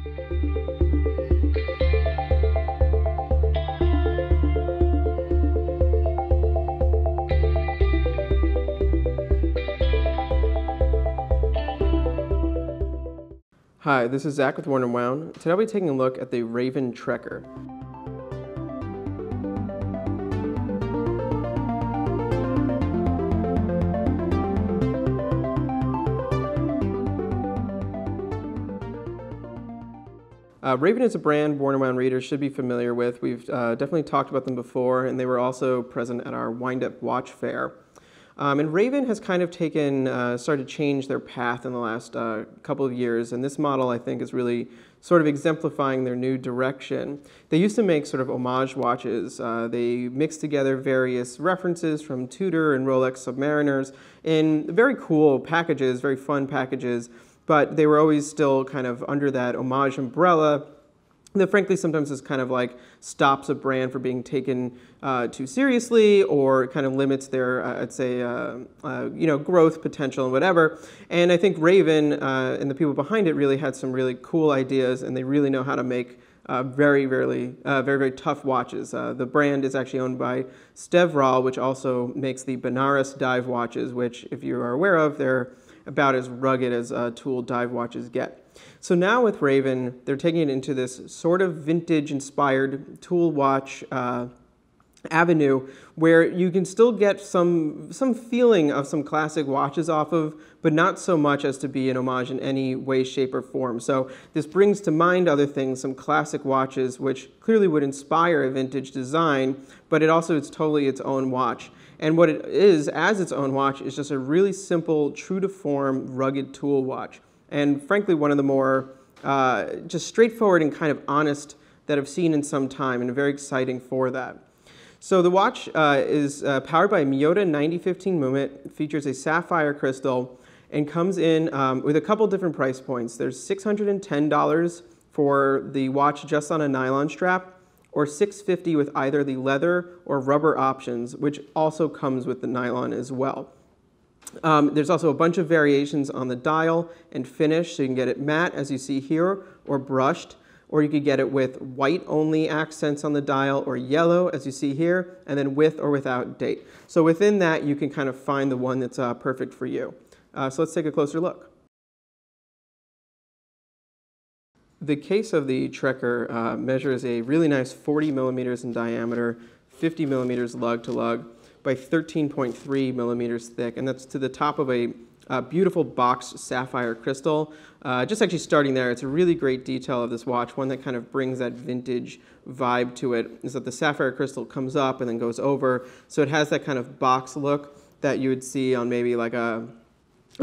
Hi, this is Zach with Worn&Wound. Today I'll be taking a look at the Raven Trekker. Raven is a brand Worn&Wound readers should be familiar with. We've definitely talked about them before, and they were also present at our Wind-Up Watch Fair. And Raven has kind of started to change their path in the last couple of years, and this model I think is really sort of exemplifying their new direction. They used to make sort of homage watches. They mixed together various references from Tudor and Rolex Submariners in very cool packages, very fun packages, but they were always still kind of under that homage umbrella that frankly sometimes is kind of like stops a brand from being taken too seriously, or kind of limits their, I'd say, growth potential and whatever. And I think Raven and the people behind it really had some really cool ideas, and they really know how to make very tough watches. The brand is actually owned by Stevral, which also makes the Benares dive watches, which, if you are aware of, they're about as rugged as tool dive watches get. So now with Raven, they're taking it into this sort of vintage-inspired tool watch avenue where you can still get some feeling of some classic watches off of, but not so much as to be an homage in any way, shape, or form. So this brings to mind other things, some classic watches, which clearly would inspire a vintage design, but it's totally its own watch. And what it is, as its own watch, is just a really simple, true-to-form, rugged tool watch. And frankly, one of the more just straightforward and kind of honest that I've seen in some time, and very exciting for that. So the watch is powered by a Miyota 9015 movement, features a sapphire crystal, and comes in with a couple different price points. There's $610 for the watch just on a nylon strap, or $650 with either the leather or rubber options, which also comes with the nylon as well. There's also a bunch of variations on the dial and finish, so you can get it matte, as you see here, or brushed, or you could get it with white-only accents on the dial, or yellow, as you see here, and then with or without date. So within that, you can kind of find the one that's perfect for you. So let's take a closer look. The case of the Trekker measures a really nice 40 millimeters in diameter, 50 millimeters lug to lug, by 13.3 millimeters thick, and that's to the top of a beautiful boxed sapphire crystal. Just actually starting there, it's a really great detail of this watch. One that kind of brings that vintage vibe to it is that the sapphire crystal comes up and then goes over, so it has that kind of box look that you would see on maybe like an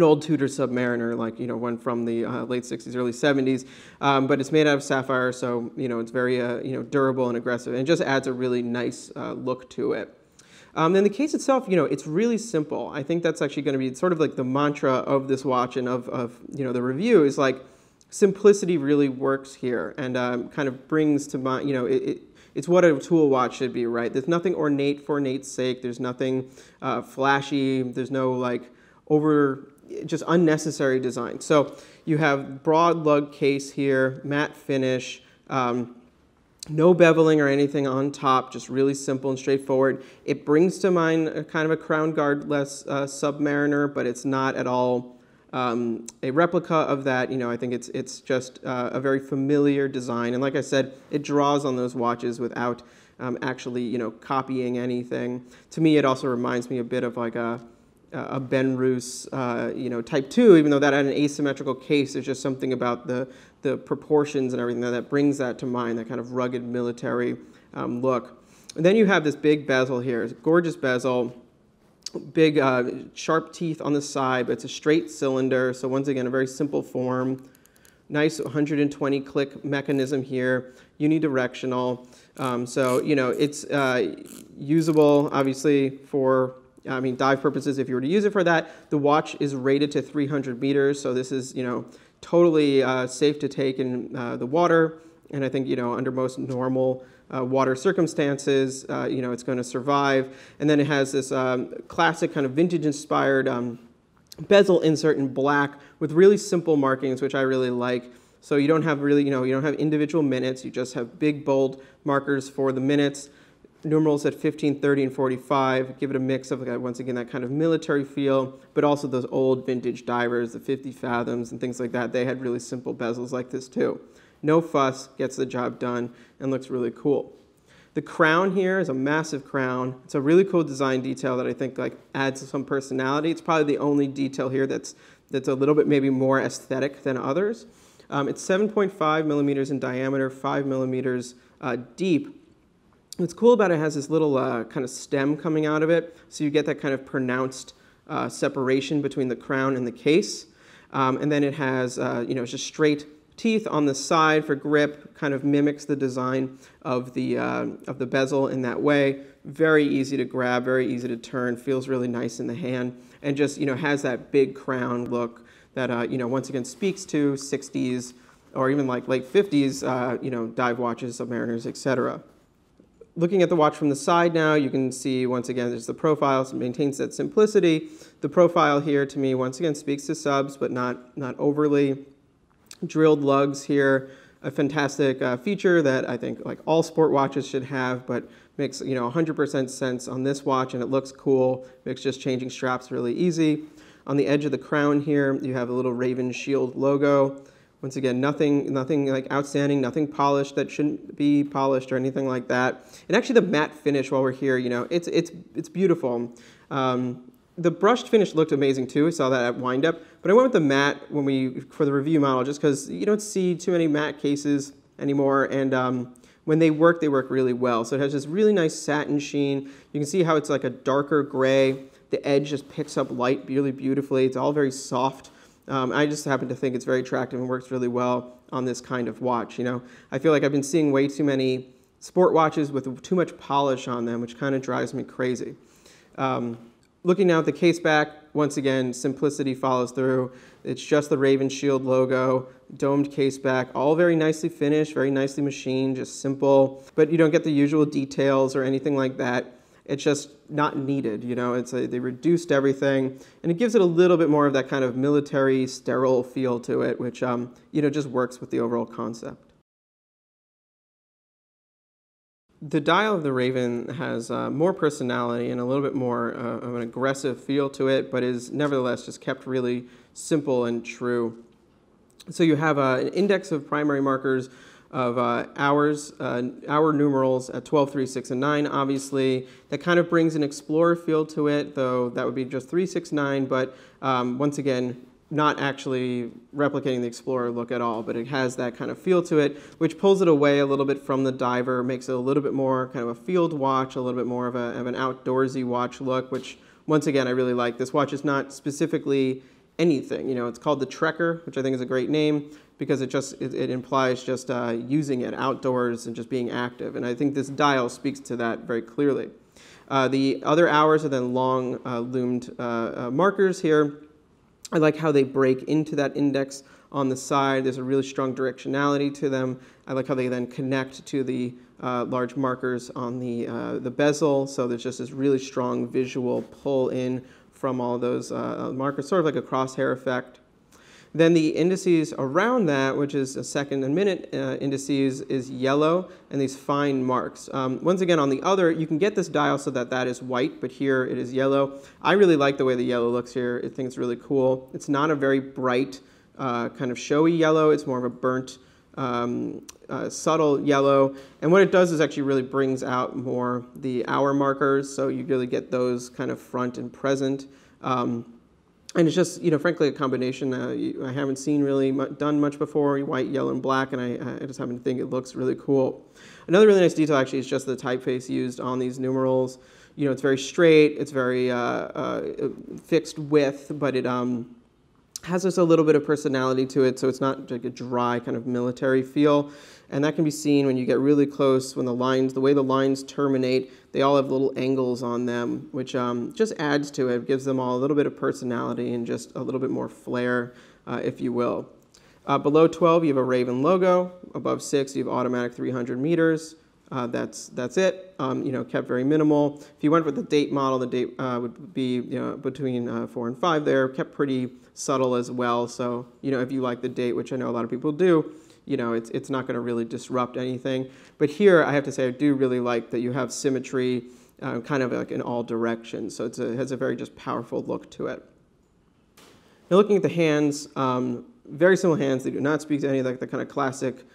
old Tudor Submariner, like one from the late 60s, early 70s, but it's made out of sapphire, so it's very durable and aggressive, and it just adds a really nice look to it. Then the case itself, it's really simple. I think that's actually going to be sort of like the mantra of this watch and of the review is like simplicity really works here, and kind of brings to mind, it's what a tool watch should be, right? There's nothing ornate for ornate's sake. There's nothing flashy. There's no just unnecessary design. So you have broad lug case here, matte finish, no beveling or anything on top, just really simple and straightforward. It brings to mind a kind of a crown guard-less Submariner, but it's not at all a replica of that. I think it's just a very familiar design. And like I said, it draws on those watches without actually copying anything. To me, it also reminds me a bit of like a Benrus, Type 2, even though that had an asymmetrical case. There's just something about the proportions and everything that brings that to mind, that kind of rugged military look. And then you have this big bezel here. It's a gorgeous bezel, big sharp teeth on the side, but it's a straight cylinder, so once again, a very simple form. Nice 120 click mechanism here, unidirectional. So, it's usable, obviously, for dive purposes if you were to use it for that. The watch is rated to 300 meters, so this is, totally safe to take in the water. And I think, under most normal water circumstances, it's going to survive. And then it has this classic kind of vintage-inspired bezel insert in black with really simple markings, which I really like. So you don't have really, you don't have individual minutes. You just have big, bold markers for the minutes. Numerals at 15, 30, and 45. Give it a mix of, once again, that kind of military feel, but also those old vintage divers, the 50 fathoms and things like that. They had really simple bezels like this too. No fuss, gets the job done, and looks really cool. The crown here is a massive crown. It's a really cool design detail that I think adds some personality. It's probably the only detail here that's a little bit maybe more aesthetic than others. It's 7.5 millimeters in diameter, 5 millimeters deep. What's cool about it has this little kind of stem coming out of it, so you get that kind of pronounced separation between the crown and the case. And then it has, it's just straight teeth on the side for grip, kind of mimics the design of the bezel in that way. Very easy to grab, very easy to turn, feels really nice in the hand, and just has that big crown look that once again speaks to 60s or even like late 50s dive watches, submariners, etc. Looking at the watch from the side now, you can see once again there's the profile, so it maintains that simplicity. The profile here to me once again speaks to subs, but not overly. Drilled lugs here, a fantastic feature that I think all sport watches should have, but makes 100% sense on this watch, and it looks cool. Makes just changing straps really easy. On the edge of the crown here, you have a little Raven Shield logo. Once again, nothing like outstanding, nothing polished that shouldn't be polished or anything like that. And actually, the matte finish while we're here, it's beautiful. The brushed finish looked amazing too. We saw that at Wind-Up, but I went with the matte for the review model just because you don't see too many matte cases anymore, and when they work really well. So it has this really nice satin sheen. You can see how it's like a darker gray. The edge just picks up light really beautifully. It's all very soft. I just happen to think it's very attractive and works really well on this kind of watch. I feel like I've been seeing way too many sport watches with too much polish on them, which kind of drives me crazy. Looking now at the case back, once again, simplicity follows through. It's just the Raven Shield logo, domed case back, all very nicely finished, very nicely machined, just simple. But you don't get the usual details or anything like that. It's just not needed, they reduced everything, and it gives it a little bit more of that kind of military, sterile feel to it, which, just works with the overall concept. The dial of the Raven has more personality and a little bit more of an aggressive feel to it, but is nevertheless just kept really simple and true. So you have an index of primary markers of hours, hour numerals at 12, 3, 6, and 9, obviously. That kind of brings an explorer feel to it, though that would be just 3, 6, 9, but once again, not actually replicating the explorer look at all, but it has that kind of feel to it, which pulls it away a little bit from the diver, makes it a little bit more kind of a field watch, a little bit more of an outdoorsy watch look, which once again I really like. This watch is not specifically anything. It's called the Trekker, which I think is a great name because it implies just using it outdoors and just being active. And I think this dial speaks to that very clearly. The other hours are then long loomed markers here. I like how they break into that index on the side. There's a really strong directionality to them. I like how they then connect to the large markers on the bezel. So there's just this really strong visual pull in from all of those markers, sort of like a crosshair effect. Then the indices around that, which is a second and minute indices, is yellow and these fine marks. Once again, on the other, you can get this dial so that is white, but here it is yellow. I really like the way the yellow looks here. I think it's really cool. It's not a very bright, kind of showy yellow. It's more of a burnt, subtle yellow. And what it does is actually really brings out more the hour markers, so you really get those kind of front and present. And it's just, frankly, a combination I haven't seen really done much before, white, yellow, and black, and I just happen to think it looks really cool. Another really nice detail, actually, is just the typeface used on these numerals. It's very straight, it's very fixed width, but it has just a little bit of personality to it, so it's not like a dry kind of military feel. And that can be seen when you get really close, when the way the lines terminate, they all have little angles on them, which just adds to it, gives them all a little bit of personality and just a little bit more flair, if you will. Below 12, you have a Raven logo. Above 6, you have automatic 300 meters. that's it. Kept very minimal. If you went with the date model, the date would be between 4 and 5 there. Kept pretty subtle as well. So if you like the date, which I know a lot of people do, it's not going to really disrupt anything. But here, I have to say, I do really like that you have symmetry, kind of like in all directions. So it has a very just powerful look to it. Now, looking at the hands, very simple hands. They do not speak to any of the kind of classic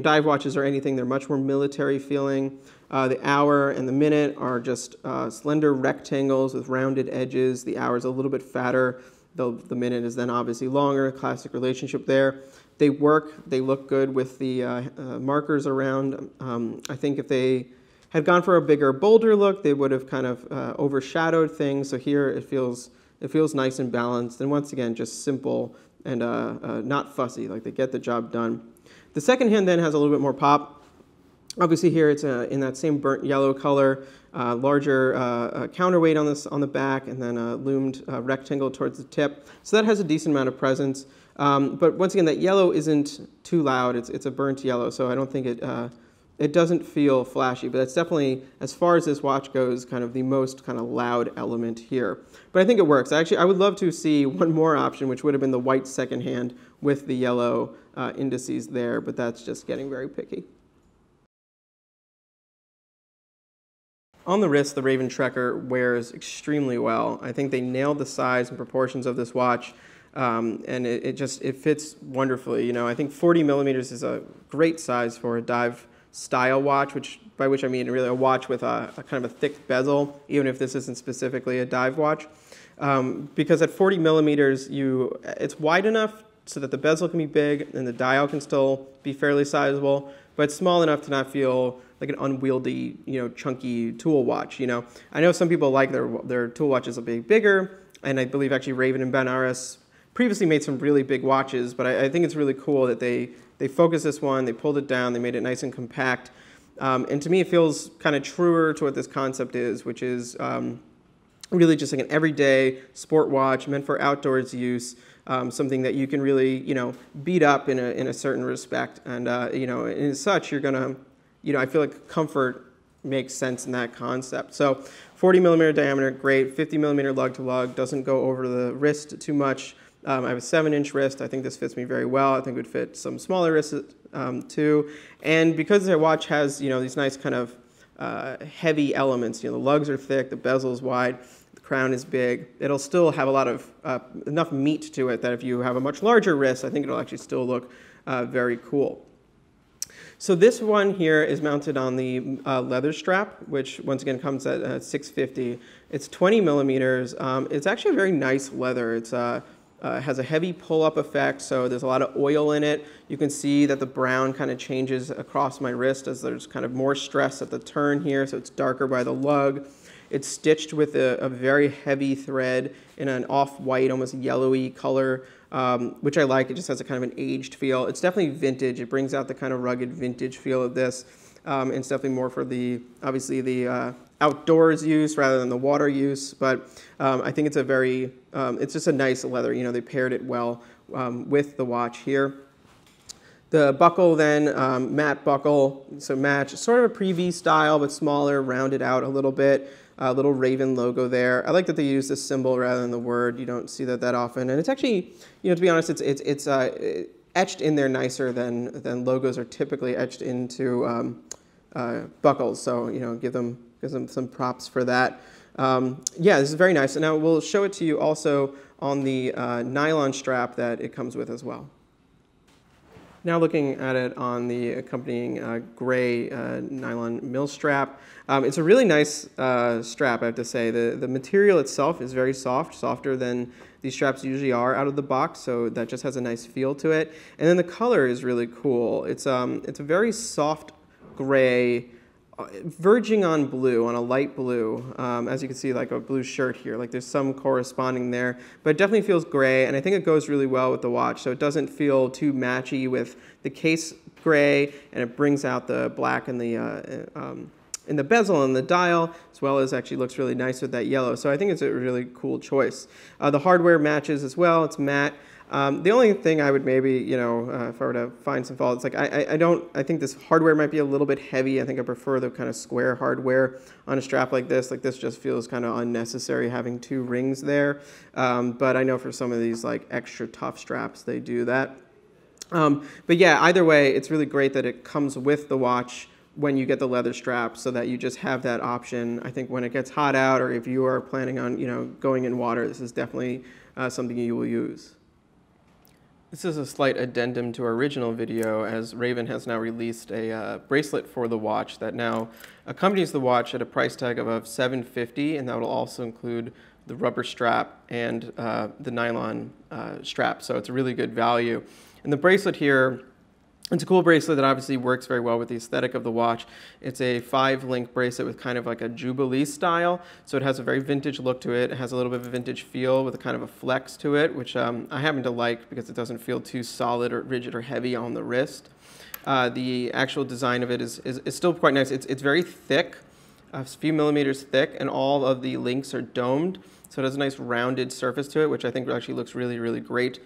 dive watches or anything. They're much more military feeling. The hour and the minute are just slender rectangles with rounded edges. The hour is a little bit fatter. The minute is then obviously longer. Classic relationship there. They work. They look good with the markers around. I think if they had gone for a bigger, bolder look, they would have kind of overshadowed things. So here it feels nice and balanced. And once again, just simple and not fussy. Like they get the job done. The second hand then has a little bit more pop. Obviously here it's in that same burnt yellow color, larger counterweight on the back, and then a loomed rectangle towards the tip. So that has a decent amount of presence. But once again, that yellow isn't too loud. It's a burnt yellow, so I don't think it doesn't feel flashy. But that's definitely, as far as this watch goes, kind of the most kind of loud element here. But I think it works. Actually, I would love to see one more option, which would have been the white second hand with the yellow indices there, but that's just getting very picky. On the wrist, the Raven Trekker wears extremely well. I think they nailed the size and proportions of this watch, and it fits wonderfully. I think 40 millimeters is a great size for a dive style watch, by which I mean really a watch with a kind of a thick bezel, even if this isn't specifically a dive watch. Because at 40 millimeters, it's wide enough so that the bezel can be big and the dial can still be fairly sizable, but it's small enough to not feel like an unwieldy, chunky tool watch. I know some people like their tool watches a bit bigger, and I believe actually Raven and Benares previously made some really big watches, but I think it's really cool that they focused this one, they pulled it down, they made it nice and compact, and to me it feels kind of truer to what this concept is, which is really just like an everyday sport watch meant for outdoors use. Something that you can really, beat up in a certain respect, and and as such, you're gonna, I feel like comfort makes sense in that concept. So, 40 millimeter diameter, great. 50 millimeter lug to lug, doesn't go over the wrist too much. I have a 7-inch wrist. I think this fits me very well. I think it would fit some smaller wrists too. And because the watch has, these nice kind of heavy elements, the lugs are thick, the bezel's wide. Crown is big. It'll still have a lot of enough meat to it that if you have a much larger wrist, I think it'll actually still look very cool. So this one here is mounted on the leather strap, which once again comes at $650. It's 20 millimeters. It's actually a very nice leather. It's has a heavy pull-up effect, so there's a lot of oil in it. You can see that the brown kind of changes across my wrist as there's kind of more stress at the turn here, so it's darker by the lug. It's stitched with a very heavy thread in an off-white, almost yellowy color, which I like. It just has a kind of an aged feel. It's definitely vintage. It brings out the kind of rugged vintage feel of this. It's definitely more for obviously the outdoors use rather than the water use. But I think it's it's just a nice leather. They paired it well with the watch here. The buckle then, matte buckle, so match, sort of a pre-V style, but smaller, rounded out a little bit. A little Raven logo there. I like that they use this symbol rather than the word. You don't see that often. And it's actually, to be honest, it's etched in there nicer than logos are typically etched into buckles. So, give them some props for that. Yeah, this is very nice. And now we'll show it to you also on the nylon strap that it comes with as well. Now looking at it on the accompanying gray nylon mill strap, it's a really nice strap, I have to say. The material itself is very soft, softer than these straps usually are out of the box, so that just has a nice feel to it. And then the color is really cool. It's a very soft gray, verging on blue, on a light blue, as you can see, like a blue shirt here. Like there's some corresponding there, but it definitely feels gray, and I think it goes really well with the watch. So it doesn't feel too matchy with the case gray, and it brings out the black in the bezel and the dial, as well as actually looks really nice with that yellow. So I think it's a really cool choice. The hardware matches as well. It's matte. The only thing I would maybe, if I were to find some fault, it's like I think this hardware might be a little bit heavy. I think I prefer the kind of square hardware on a strap like this. Like this just feels kind of unnecessary having 2 rings there. But I know for some of these like extra tough straps, they do that. But yeah, either way, it's really great that it comes with the watch when you get the leather strap, so that you just have that option. I think when it gets hot out, or if you are planning on, going in water, this is definitely something you will use. This is a slight addendum to our original video, as Raven has now released a bracelet for the watch that now accompanies the watch at a price tag of $750, and that will also include the rubber strap and the nylon strap, so it's a really good value. And the bracelet here, it's a cool bracelet that obviously works very well with the aesthetic of the watch. It's a 5-link bracelet with kind of like a Jubilee style, so it has a very vintage look to it. It has a little bit of a vintage feel with a kind of a flex to it, which I happen to like because it doesn't feel too solid or rigid or heavy on the wrist. The actual design of it is still quite nice. It's very thick, a few millimeters thick, and all of the links are domed, so it has a nice rounded surface to it, which I think actually looks really, really great.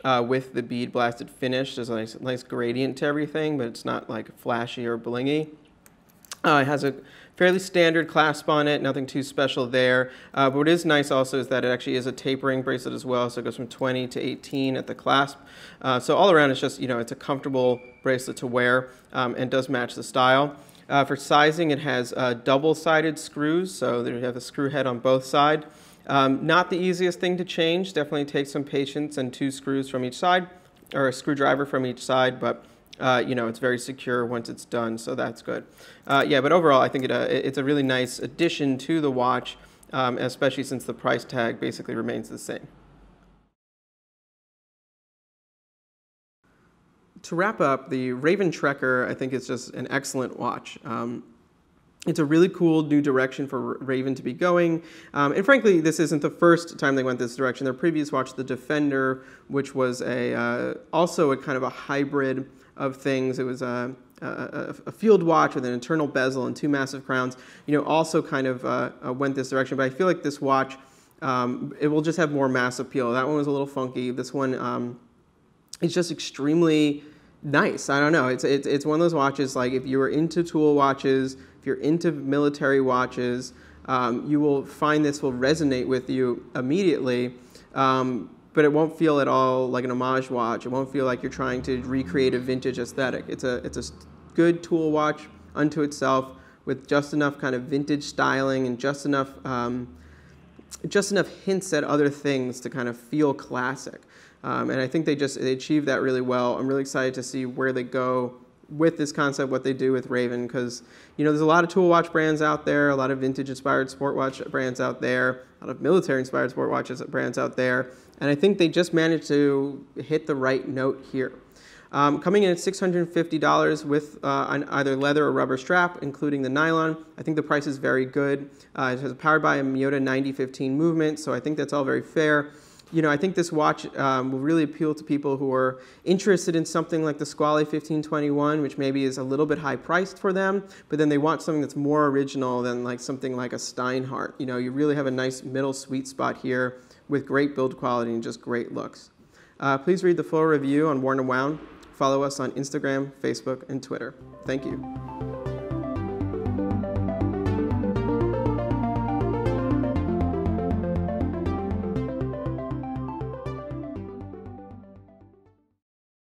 With the bead blasted finish. There's a nice gradient to everything, but it's not like flashy or blingy. It has a fairly standard clasp on it, nothing too special there. But what is nice also is that it actually is a tapering bracelet as well, so it goes from 20 to 18 at the clasp. So all around it's just, it's a comfortable bracelet to wear and does match the style. For sizing, it has double-sided screws, so there you have the screw head on both sides. Not the easiest thing to change, definitely takes some patience, and 2 screws from each side, or a screwdriver from each side, but it's very secure once it's done, so that's good. Yeah, but overall I think it's a really nice addition to the watch, especially since the price tag basically remains the same. To wrap up, the Raven Trekker I think is just an excellent watch. It's a really cool new direction for Raven to be going. And frankly, this isn't the first time they went this direction. Their previous watch, the Defender, which was also a kind of a hybrid of things. It was a field watch with an internal bezel and 2 massive crowns, also kind of went this direction. But I feel like this watch, it will just have more mass appeal. That one was a little funky. This one, it's just extremely nice. I don't know. It's one of those watches, like if you were into tool watches, if you're into military watches, you will find this will resonate with you immediately, but it won't feel at all like an homage watch. It won't feel like you're trying to recreate a vintage aesthetic. It's a good tool watch unto itself, with just enough kind of vintage styling and just enough hints at other things to kind of feel classic. And I think they achieved that really well. I'm really excited to see where they go with this concept, what they do with Raven, because there's a lot of tool watch brands out there, a lot of vintage inspired sport watch brands out there, a lot of military inspired sport watches brands out there, and I think they just managed to hit the right note here. Coming in at $650 with either leather or rubber strap, including the nylon. I think the price is very good. It has powered by a Miyota 9015 movement, so I think that's all very fair. I think this watch will really appeal to people who are interested in something like the Squally 1521, which maybe is a little bit high priced for them, but then they want something that's more original than like something like a Steinhardt. You really have a nice middle sweet spot here with great build quality and just great looks. Please read the full review on Worn&Wound. Follow us on Instagram, Facebook, and Twitter. Thank you.